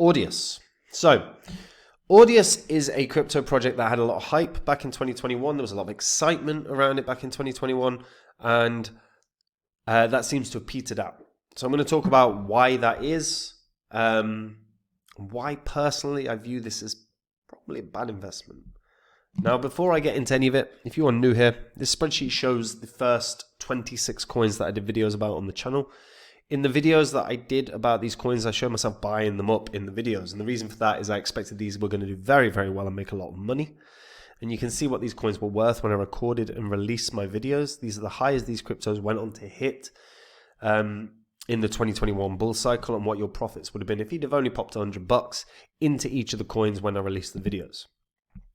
Audius. So, Audius is a crypto project that had a lot of hype back in 2021. There was a lot of excitement around it back in 2021, and that seems to have petered out. So I'm going to talk about why that is, why personally I view this as probably a bad investment. Now, before I get into any of it, if you are new here, this spreadsheet shows the first 26 coins that I did videos about on the channel. In the videos that I did about these coins, I showed myself buying them up in the videos. And the reason for that is I expected these were going to do very, very well and make a lot of money. And you can see what these coins were worth when I recorded and released my videos. These are the highs these cryptos went on to hit in the 2021 bull cycle, and what your profits would have been if you'd have only popped $100 into each of the coins when I released the videos.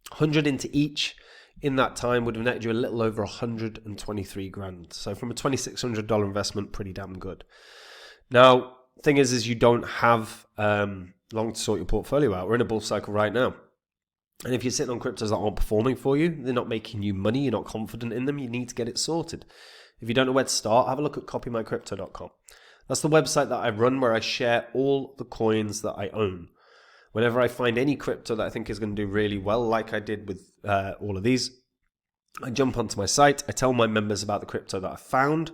100 into each in that time would have netted you a little over 123 grand. So from a $2,600 investment, pretty damn good. Now, thing is you don't have long to sort your portfolio out. We're in a bull cycle right now. And if you're sitting on cryptos that aren't performing for you, they're not making you money, you're not confident in them, you need to get it sorted. If you don't know where to start, have a look at copymycrypto.com. That's the website that I run where I share all the coins that I own. Whenever I find any crypto that I think is going to do really well, like I did with all of these, I jump onto my site, I tell my members about the crypto that I found,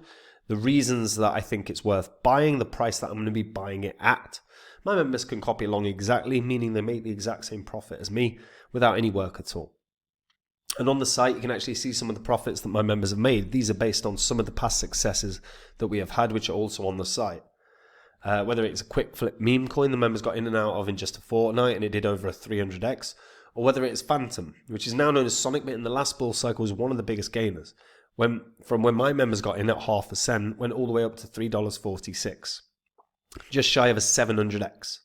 the reasons that I think it's worth buying, the price that I'm going to be buying it at. My members can copy along exactly, meaning they make the exact same profit as me without any work at all. And on the site, you can actually see some of the profits that my members have made. These are based on some of the past successes that we have had, which are also on the site. Whether it's a quick flip meme coin the members got in and out of in just a fortnight and it did over a 300x, or whether it's Phantom, which is now known as Sonic, but in the last bull cycle was one of the biggest gainers. From when my members got in at half a cent, went all the way up to $3.46, just shy of a 700x.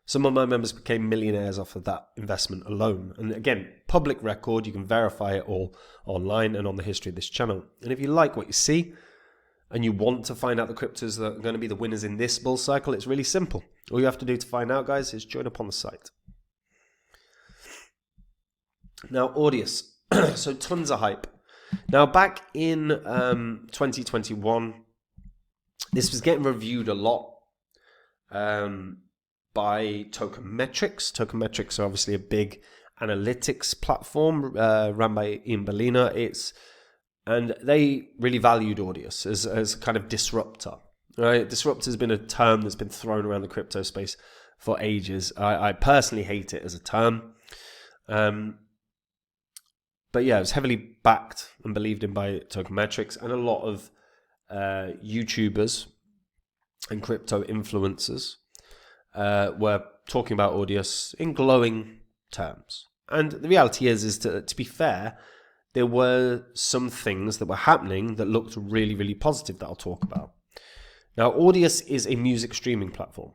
Some of my members became millionaires off of that investment alone. And again, public record, you can verify it all online and on the history of this channel. And if you like what you see and you want to find out the cryptos that are going to be the winners in this bull cycle, it's really simple. All you have to do to find out, guys, is join up on the site. Now, Audius. So tons of hype. Now, back in 2021, this was getting reviewed a lot by Tokenmetrics. Tokenmetrics are obviously a big analytics platform run by Ian Bellina. And they really valued Audius as a kind of disruptor. Right? Disruptor has been a term that's been thrown around the crypto space for ages. I personally hate it as a term. But yeah, it was heavily backed and believed in by Tokenmetrics, and a lot of YouTubers and crypto influencers were talking about Audius in glowing terms. And the reality is to be fair, there were some things that were happening that looked really, really positive that I'll talk about. Now, Audius is a music streaming platform.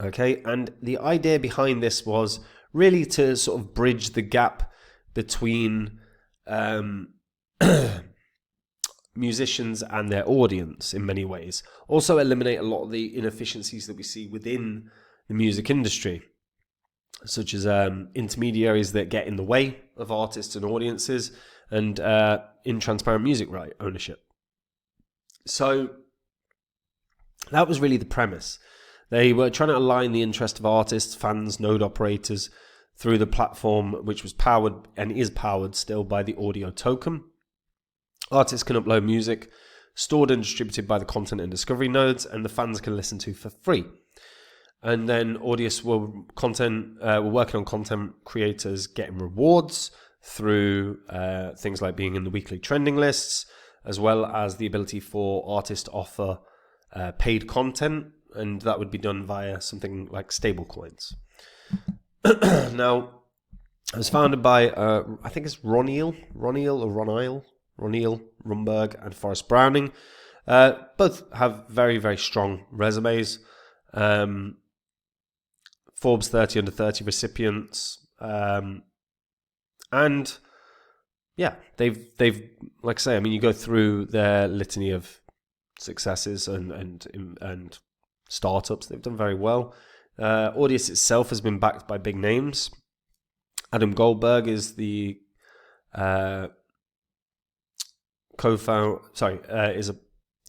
Okay, and the idea behind this was really to sort of bridge the gap between musicians and their audience in many ways. Also eliminate a lot of the inefficiencies that we see within the music industry, such as intermediaries that get in the way of artists and audiences, and intransparent music right ownership. So that was really the premise. They were trying to align the interest of artists, fans, node operators through the platform, which was powered and is powered still by the audio token. Artists can upload music stored and distributed by the content and discovery nodes, and the fans can listen to for free. And then Audius were working on content creators getting rewards through things like being in the weekly trending lists, as well as the ability for artists to offer paid content, and that would be done via something like stablecoins. Now, it was founded by, I think it's Ronil Rumberg and Forrest Browning. Both have very, very strong resumes. Forbes 30 under 30 recipients. And yeah, they've like I say, I mean, you go through their litany of successes and startups. They've done very well. Audius itself has been backed by big names. Adam Goldberg is the is a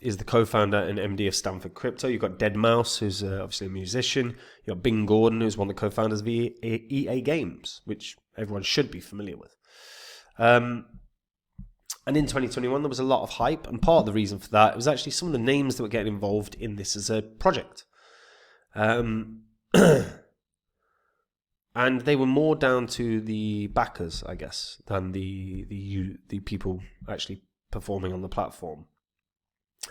is the co-founder and MD of Stanford Crypto. You've got Deadmau5, who's obviously a musician. You've got Bing Gordon, who's one of the co-founders of EA Games, which everyone should be familiar with. And in 2021, there was a lot of hype, and part of the reason for that was actually some of the names that were getting involved in this as a project. And they were more down to the backers, I guess, than the people actually performing on the platform.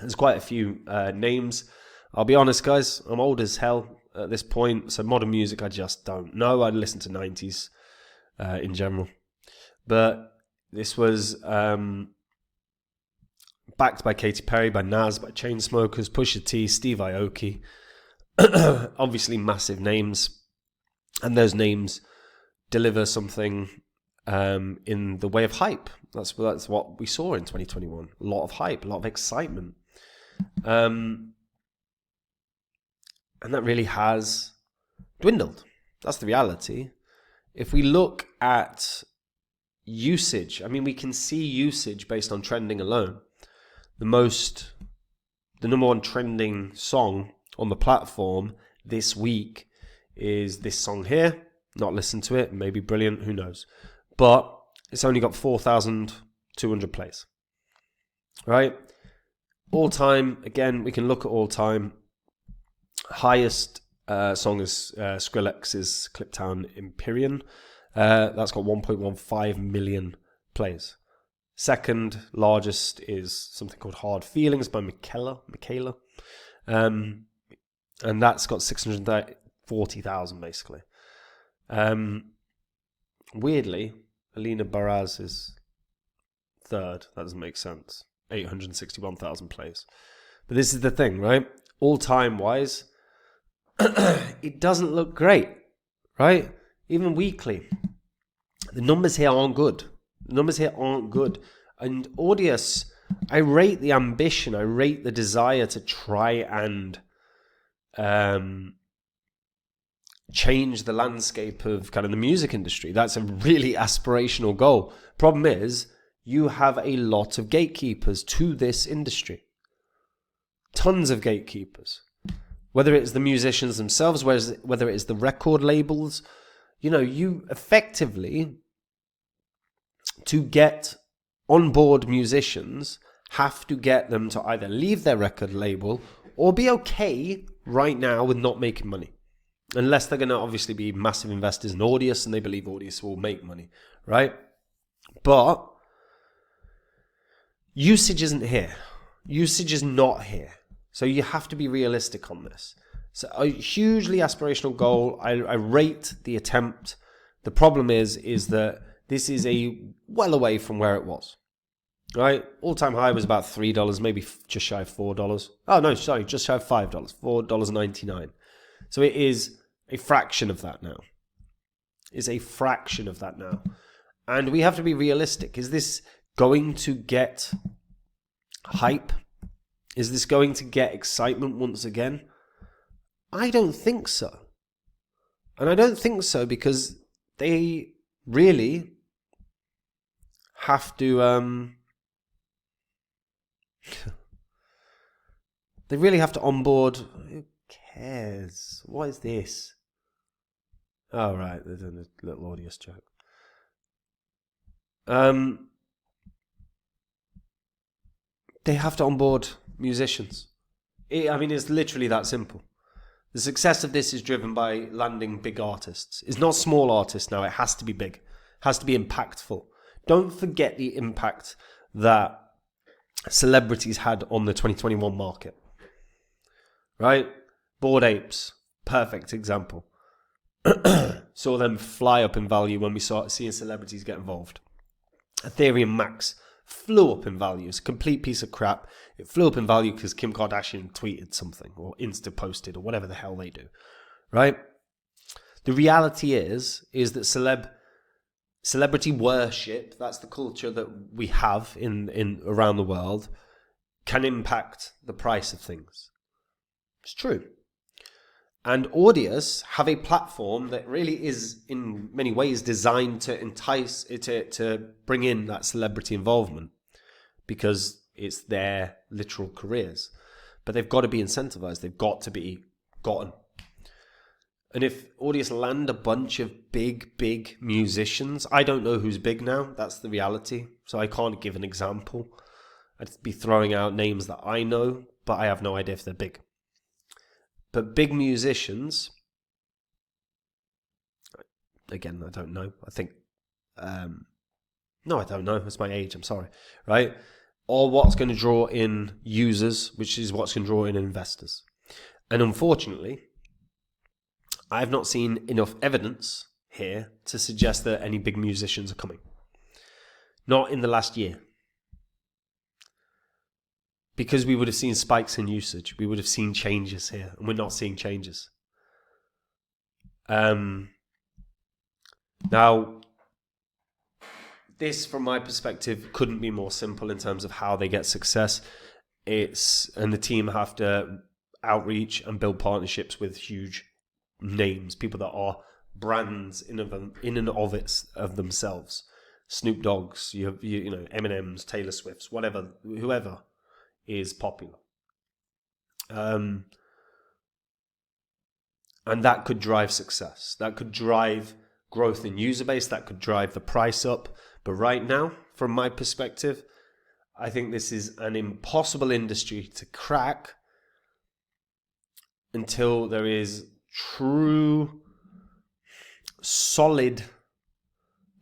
There's quite a few names. I'll be honest, guys, I'm old as hell at this point, so modern music I just don't know. I listen to 90s in general. But this was backed by Katy Perry, by Nas, by Chainsmokers, Pusha T, Steve Aoki. Obviously massive names. And those names deliver something in the way of hype. That's what we saw in 2021. A lot of hype, a lot of excitement. And that really has dwindled. That's the reality. If we look at usage, I mean, we can see usage based on trending alone. The number one trending song on the platform this week is this song here. Not listened to it, maybe brilliant, who knows. But it's only got 4,200 plays. Right? All time, again, we can look at all time. Highest song is Skrillex's Cliptown Empyrean. That's got 1.15 million plays. Second largest is something called Hard Feelings by Michaela. And that's got 640,000 basically. Weirdly, Alina Baraz is third. That doesn't make sense. 861,000 plays. But this is the thing, right? All time wise, it doesn't look great, right? Even weekly. The numbers here aren't good. And Audius, I rate the ambition, I rate the desire to try and change the landscape of kind of the music industry. That's a really aspirational goal. Problem is, you have a lot of gatekeepers to this industry. Tons of gatekeepers. Whether it's the musicians themselves, whether it is the record labels, you effectively, to get on board musicians, have to get them to either leave their record label or be okay right now with not making money. Unless they're going to obviously be massive investors in Audius and they believe Audius will make money, right? But usage isn't here. Usage is not here. So you have to be realistic on this. So a hugely aspirational goal. I rate the attempt. The problem is that this is well away from where it was, right? All-time high was about $3, maybe just shy of $4. Oh, no, sorry, just shy of $5, $4.99. So it is a fraction of that now. And we have to be realistic. Is this going to get hype? Is this going to get excitement once again? I don't think so. And I don't think so because they really have to onboard. Who cares? What is this? Oh, right, they're doing a little Audius joke. They have to onboard musicians. It's literally that simple. The success of this is driven by landing big artists. It's not small artists now. It has to be big. It has to be impactful. Don't forget the impact that celebrities had on the 2021 market. Right? Bored Apes, perfect example. Saw them fly up in value when we saw seeing celebrities get involved. Ethereum Max flew up in value. It's a complete piece of crap. It flew up in value because Kim Kardashian tweeted something or Insta posted or whatever the hell they do, right? The reality is that celebrity worship, that's the culture that we have in around the world, can impact the price of things. It's true. And Audius have a platform that really is in many ways designed to entice, to bring in that celebrity involvement. Because It's their literal careers. But they've got to be incentivized. They've got to be gotten. And if Audius land a bunch of big musicians, I don't know who's big now. That's the reality. So I can't give an example. I'd be throwing out names that I know, but I have no idea if they're big. But big musicians, again, I don't know. I think, no, I don't know. It's my age. I'm sorry. Right? Or what's going to draw in users, which is what's going to draw in investors. And unfortunately, I've not seen enough evidence here to suggest that any big musicians are coming. Not in the last year. Because we would have seen spikes in usage. We would have seen changes here. And we're not seeing changes. Now, this, from my perspective, couldn't be more simple in terms of how they get success. And the team have to outreach and build partnerships with huge names, people that are brands in and of themselves. Snoop Dogg's, you know, Eminem's, Taylor Swift's, whatever, whoever is popular. And that could drive success. That could drive growth in user base. That could drive the price up. But right now, from my perspective, I think this is an impossible industry to crack until there is true, solid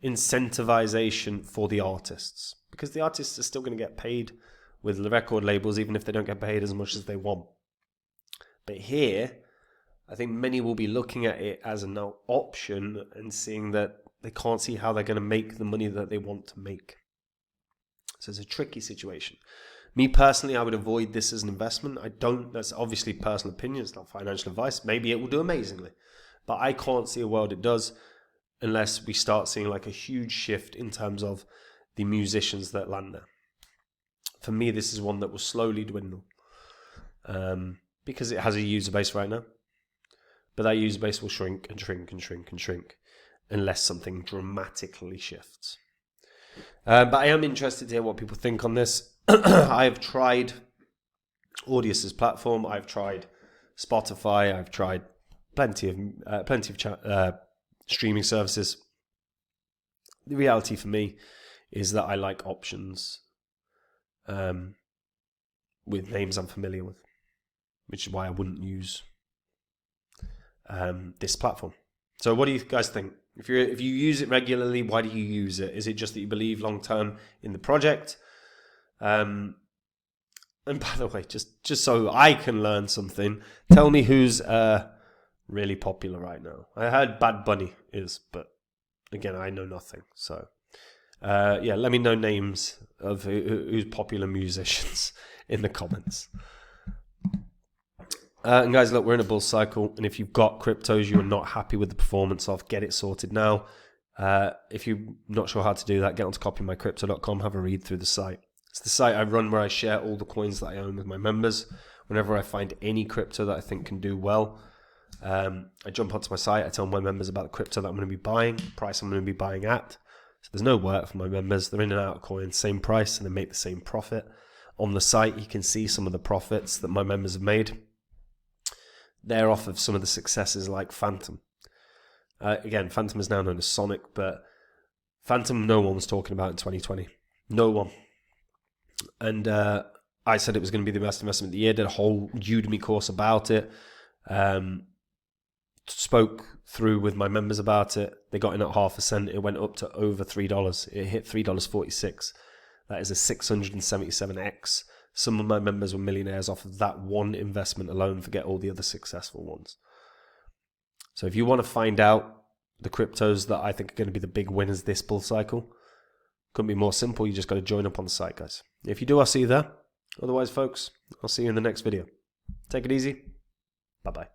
incentivization for the artists. Because the artists are still going to get paid with the record labels, even if they don't get paid as much as they want. But here, I think many will be looking at it as an option and seeing that they can't see how they're going to make the money that they want to make. So it's a tricky situation. Me personally, I would avoid this as an investment. That's obviously personal opinion, it's not financial advice. Maybe it will do amazingly. But I can't see a world it does unless we start seeing like a huge shift in terms of the musicians that land there. For me, this is one that will slowly dwindle because it has a user base right now. But that user base will shrink and shrink and shrink and shrink unless something dramatically shifts. But I am interested to hear what people think on this. I have tried Audius's platform. I've tried Spotify. I've tried plenty of streaming services. The reality for me is that I like options with names I'm familiar with, which is why I wouldn't use this platform. So what do you guys think? If you use it regularly, why do you use it? Is it just that you believe long term in the project? And by the way, just so I can learn something, tell me who's really popular right now. I heard Bad Bunny is, but again, I know nothing. So yeah, let me know names of who's popular musicians in the comments. And guys, look, we're in a bull cycle, and if you've got cryptos you are not happy with the performance of, get it sorted now. If you're not sure how to do that, get onto copymycrypto.com, have a read through the site. It's the site I run where I share all the coins that I own with my members. Whenever I find any crypto that I think can do well, I jump onto my site, I tell my members about the crypto that I'm going to be buying, the price I'm going to be buying at. So there's no work for my members. They're in and out of coins, same price, and they make the same profit. On the site, you can see some of the profits that my members have made. They're off of some of the successes like Phantom. Again, Phantom is now known as Sonic, but Phantom no one was talking about in 2020. No one. And I said it was going to be the best investment of the year, did a whole Udemy course about it, spoke through with my members about it. They got in at 0.5 cent. It went up to over $3. It hit $3.46. That is a 677x. Some of my members were millionaires off of that one investment alone, forget all the other successful ones. So if you want to find out the cryptos that I think are going to be the big winners this bull cycle, couldn't be more simple. You just got to join up on the site, guys. If you do, I'll see you there. Otherwise, folks, I'll see you in the next video. Take it easy. Bye-bye.